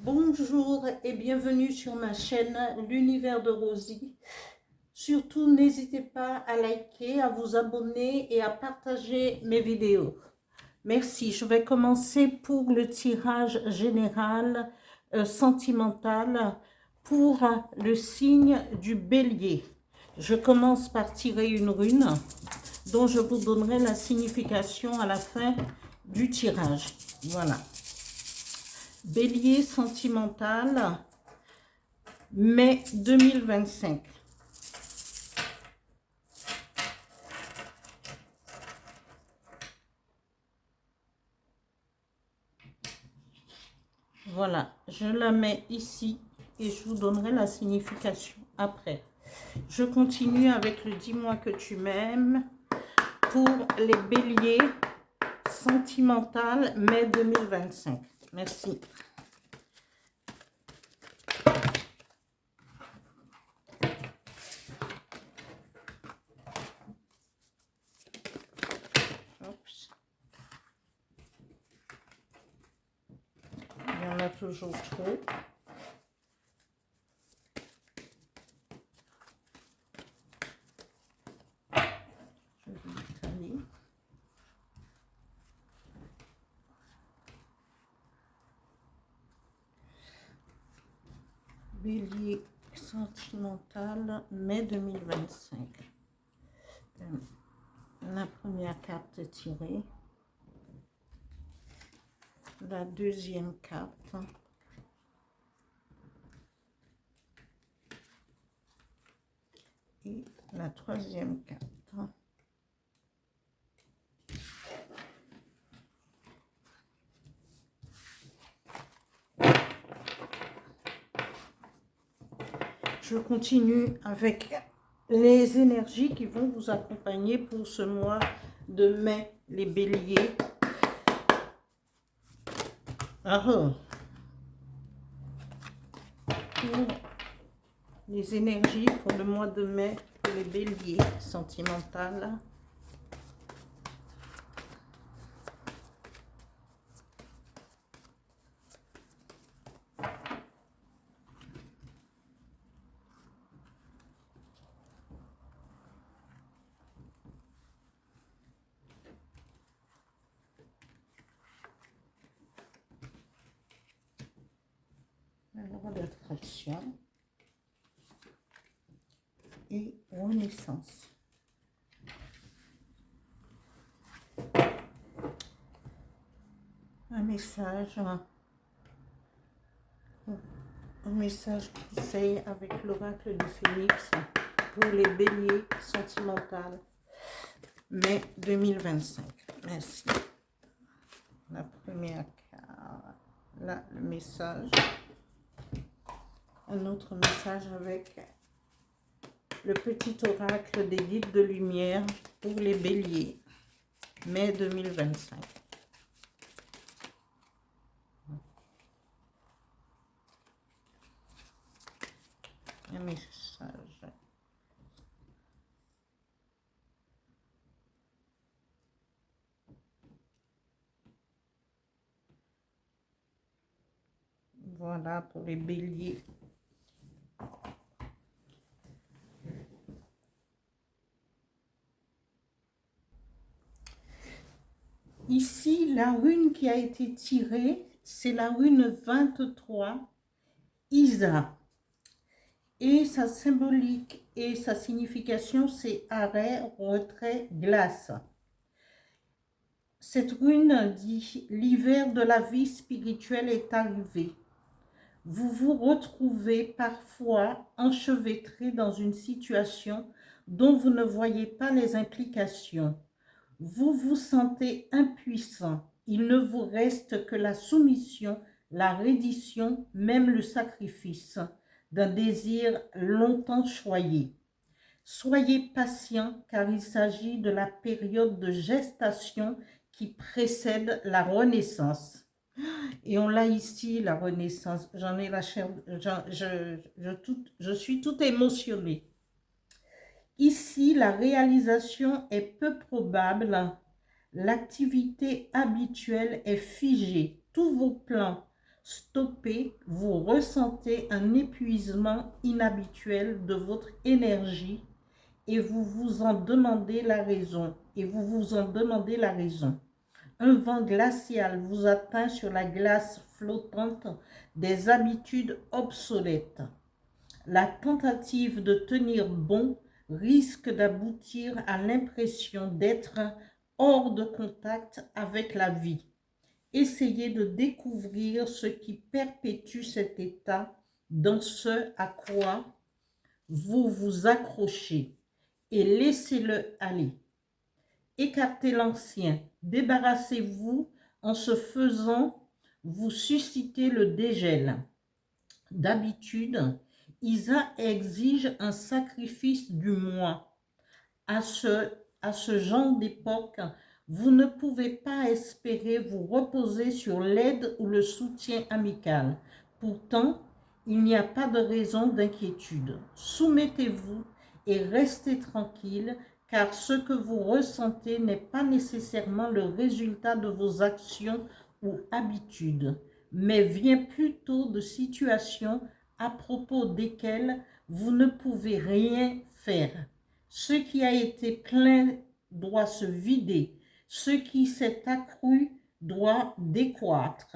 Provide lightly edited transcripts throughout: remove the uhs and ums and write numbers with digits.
Bonjour et bienvenue sur ma chaîne L'Univers de Rosie. Surtout, n'hésitez pas à liker, à vous abonner et à partager mes vidéos. Merci. Je vais commencer pour le tirage général sentimental pour le signe du Bélier. Je commence par tirer une rune dont je vous donnerai la signification à la fin du tirage. Voilà. Bélier sentimental, mai 2025. Voilà, je la mets ici et je vous donnerai la signification après. Je continue avec le dis-moi que tu m'aimes pour les béliers sentimental mai 2025. Merci. Oups. Il y en a toujours trop. Je vais l'étaler. Bélier sentimental mai 2025. La première carte est tirée. La deuxième carte. Et la troisième carte. Je continue avec les énergies qui vont vous accompagner pour ce mois de mai, les béliers. Pour les énergies pour le mois de mai, pour les béliers sentimentales. La loi d'attraction et renaissance. Un message conseil avec l'oracle du Phénix pour les béliers sentimentales mai 2025. Merci. La première carte, là le message. Un autre message avec le petit oracle des guides de lumière pour les béliers mai 2025. Un message. Voilà pour les béliers. Ici, la rune qui a été tirée, c'est la rune 23, Isa. Et sa symbolique et sa signification, c'est arrêt, retrait, glace. Cette rune dit « L'hiver de la vie spirituelle est arrivé. Vous vous retrouvez parfois enchevêtré dans une situation dont vous ne voyez pas les implications. Vous vous sentez impuissant. Il ne vous reste que la soumission, la reddition, même le sacrifice d'un désir longtemps choyé. Soyez patient car il s'agit de la période de gestation qui précède la renaissance. » Et on l'a ici, la renaissance. J'en ai la chair, je suis toute émotionnée. Ici, la réalisation est peu probable. L'activité habituelle est figée. Tous vos plans stoppé, vous ressentez un épuisement inhabituel de votre énergie et vous vous en demandez la raison. Un vent glacial vous atteint sur la glace flottante des habitudes obsolètes. La tentative de tenir bon risque d'aboutir à l'impression d'être hors de contact avec la vie. Essayez de découvrir ce qui perpétue cet état dans ce à quoi vous vous accrochez et laissez-le aller. Écartez l'ancien, débarrassez-vous en ce faisant, vous suscitez le dégel. D'habitude, Isa exige un sacrifice du moi. À ce genre d'époque, vous ne pouvez pas espérer vous reposer sur l'aide ou le soutien amical. Pourtant, il n'y a pas de raison d'inquiétude. Soumettez-vous et restez tranquille, car ce que vous ressentez n'est pas nécessairement le résultat de vos actions ou habitudes, mais vient plutôt de situations à propos desquelles vous ne pouvez rien faire. Ce qui a été plein doit se vider, ce qui s'est accru doit décroître.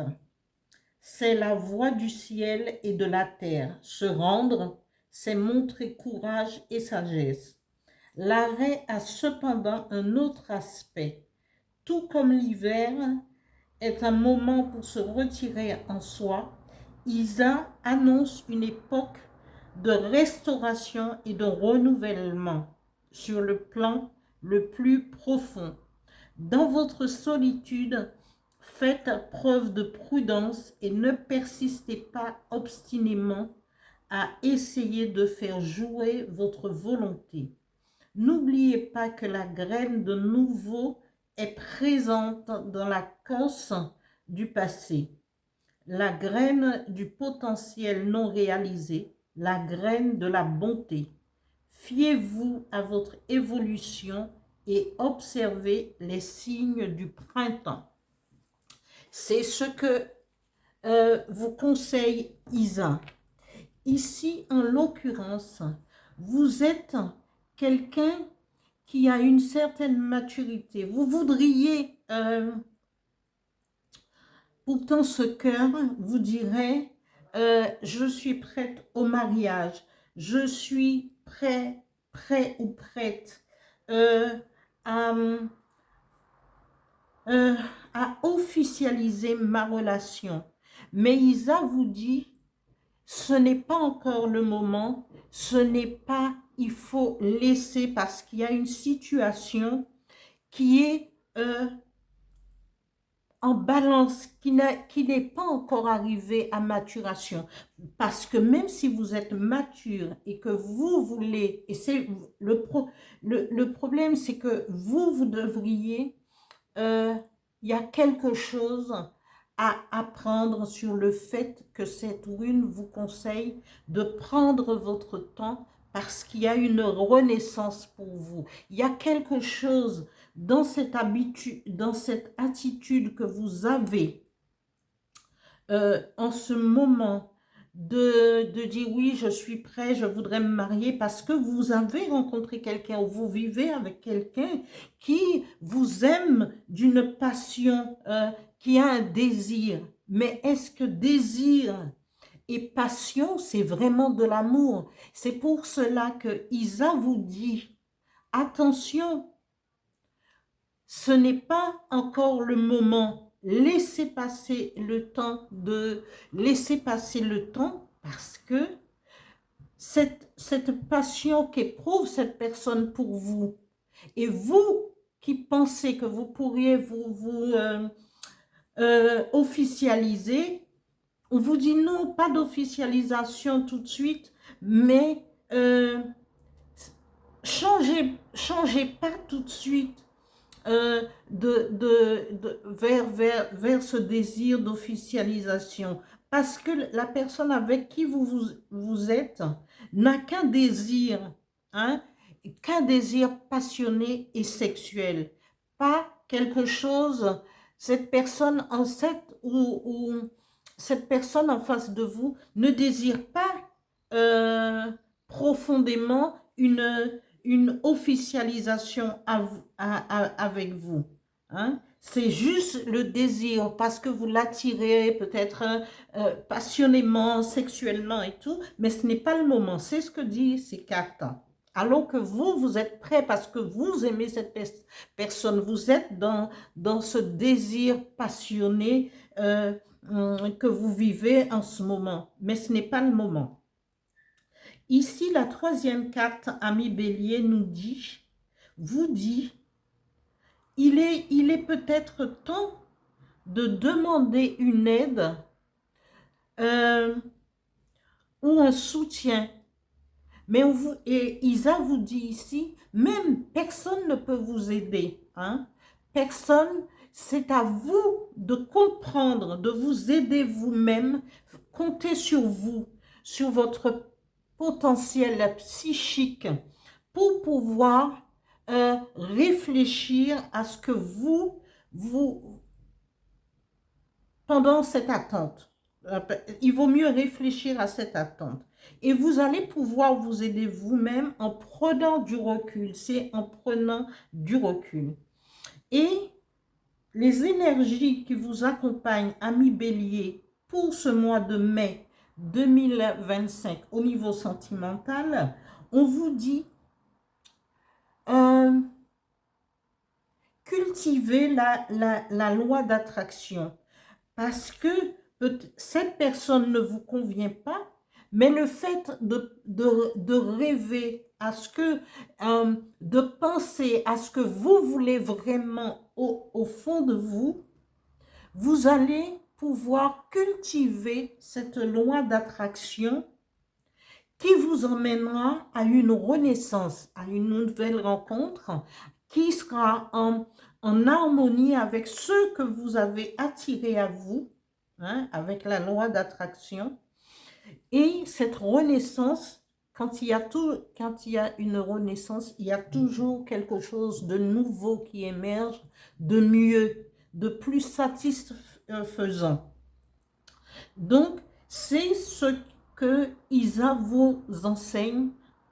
C'est la voie du ciel et de la terre. Se rendre, c'est montrer courage et sagesse. L'arrêt a cependant un autre aspect. Tout comme l'hiver est un moment pour se retirer en soi, Isa annonce une époque de restauration et de renouvellement sur le plan le plus profond. Dans votre solitude, faites preuve de prudence et ne persistez pas obstinément à essayer de faire jouer votre volonté. N'oubliez pas que la graine de nouveau est présente dans la cosse du passé, la graine du potentiel non réalisé, la graine de la bonté. Fiez-vous à votre évolution et observez les signes du printemps. C'est ce que vous conseille Isa. Ici, en l'occurrence, vous êtes quelqu'un qui a une certaine maturité. Vous voudriez, pourtant ce cœur vous dirait, je suis prête au mariage, je suis prêt ou prête à, à officialiser ma relation. Mais Isa vous dit, ce n'est pas encore le moment, ce n'est pas, il faut laisser parce qu'il y a une situation qui est en balance, qui n'est pas encore arrivée à maturation. Parce que même si vous êtes mature et que vous voulez, et c'est le problème, c'est que vous devriez, il y a quelque chose à apprendre sur le fait que cette rune vous conseille de prendre votre temps parce qu'il y a une renaissance pour vous. Il y a quelque chose dans cette attitude que vous avez en ce moment de dire oui, je suis prêt, je voudrais me marier parce que vous avez rencontré quelqu'un ou vous vivez avec quelqu'un qui vous aime d'une passion, qui a un désir. Mais est-ce que désir et passion, c'est vraiment de l'amour? C'est pour cela que Isa vous dit, attention, ce n'est pas encore le moment. Laissez passer le temps parce que cette passion qu'éprouve cette personne pour vous et vous qui pensez que vous pourriez vous officialiser, on vous dit non, pas d'officialisation tout de suite, mais changez pas tout de suite vers ce désir d'officialisation. Parce que la personne avec qui vous êtes n'a qu'un désir, hein, qu'un désir passionné et sexuel. Pas quelque chose, cette personne enceinte ou cette personne en face de vous ne désire pas profondément une officialisation avec vous. Hein? C'est juste le désir parce que vous l'attirez peut-être passionnément, sexuellement et tout, mais ce n'est pas le moment. C'est ce que disent ces cartes. Alors que vous êtes prêt parce que vous aimez cette personne, vous êtes dans ce désir passionné que vous vivez en ce moment, mais ce n'est pas le moment. Ici, la troisième carte, Ami Bélier, vous dit, il est peut-être temps de demander une aide ou un soutien. Mais et Isa vous dit ici, même personne ne peut vous aider. Hein? Personne, c'est à vous de comprendre, de vous aider vous-même. Comptez sur vous, sur votre potentiel psychique pour pouvoir réfléchir à ce que vous, pendant cette attente. Il vaut mieux réfléchir à cette attente. Et vous allez pouvoir vous aider vous-même en prenant du recul. C'est en prenant du recul. Et les énergies qui vous accompagnent, Ami Bélier, pour ce mois de mai 2025 au niveau sentimental, on vous dit cultivez la loi d'attraction. Parce que cette personne ne vous convient pas, mais le fait de rêver à ce que, de penser à ce que vous voulez vraiment au fond de vous, vous allez pouvoir cultiver cette loi d'attraction qui vous emmènera à une renaissance, à une nouvelle rencontre qui sera en harmonie avec ceux que vous avez attirés à vous, hein, avec la loi d'attraction. Et cette renaissance, quand il y a une renaissance, il y a toujours quelque chose de nouveau qui émerge, de mieux, de plus satisfaisant. Donc, c'est ce que Isa vous enseigne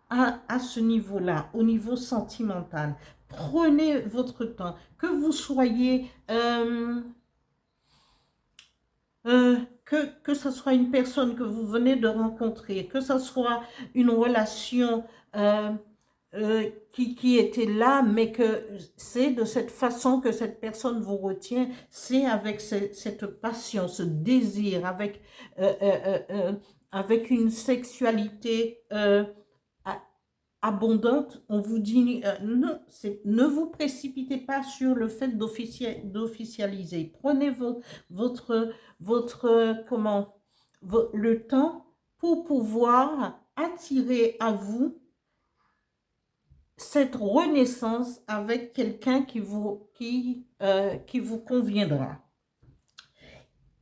à ce niveau-là, au niveau sentimental. Prenez votre temps, que vous soyez, que ce soit une personne que vous venez de rencontrer, que ce soit une relation qui était là, mais que c'est de cette façon que cette personne vous retient, c'est avec cette passion, ce désir, avec une sexualité abondante. On vous dit, non, ne vous précipitez pas sur le fait d'officialiser. Prenez le temps pour pouvoir attirer à vous cette renaissance avec quelqu'un qui vous conviendra.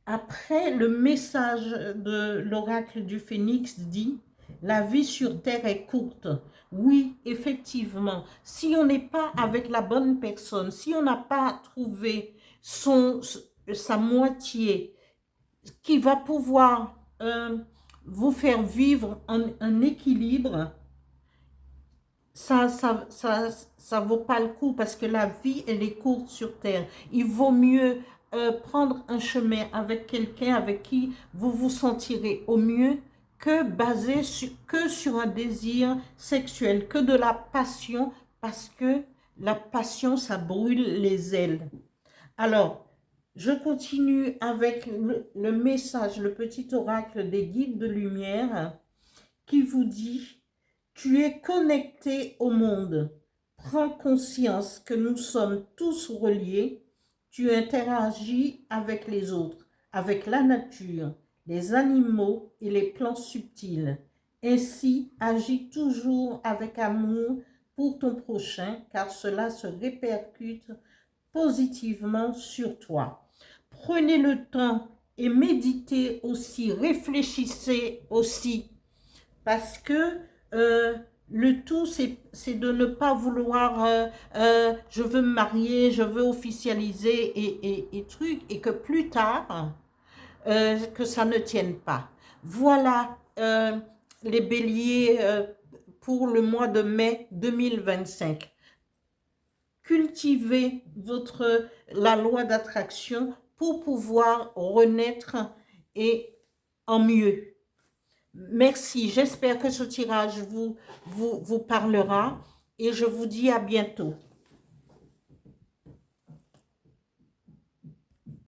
Après, le message de l'oracle du Phénix dit « La vie sur Terre est courte ». Oui, effectivement, si on n'est pas avec la bonne personne, si on n'a pas trouvé sa moitié qui va pouvoir vous faire vivre un équilibre, ça vaut pas le coup parce que la vie, elle est courte sur Terre. Il vaut mieux prendre un chemin avec quelqu'un avec qui vous vous sentirez au mieux que basé sur un désir sexuel, que de la passion, parce que la passion, ça brûle les ailes. Alors, je continue avec le message, le petit oracle des guides de lumière qui vous dit « Tu es connecté au monde. Prends conscience que nous sommes tous reliés. Tu interagis avec les autres, avec la nature, les animaux et les plans subtils. Ainsi, agis toujours avec amour pour ton prochain, car cela se répercute positivement sur toi. Prenez le temps et méditez aussi, réfléchissez aussi, parce que le tout, c'est de ne pas vouloir, je veux me marier, je veux officialiser et trucs, et que plus tard, que ça ne tienne pas. Voilà les béliers pour le mois de mai 2025. Cultivez la loi d'attraction pour pouvoir renaître et en mieux. Merci, j'espère que ce tirage vous parlera et je vous dis à bientôt.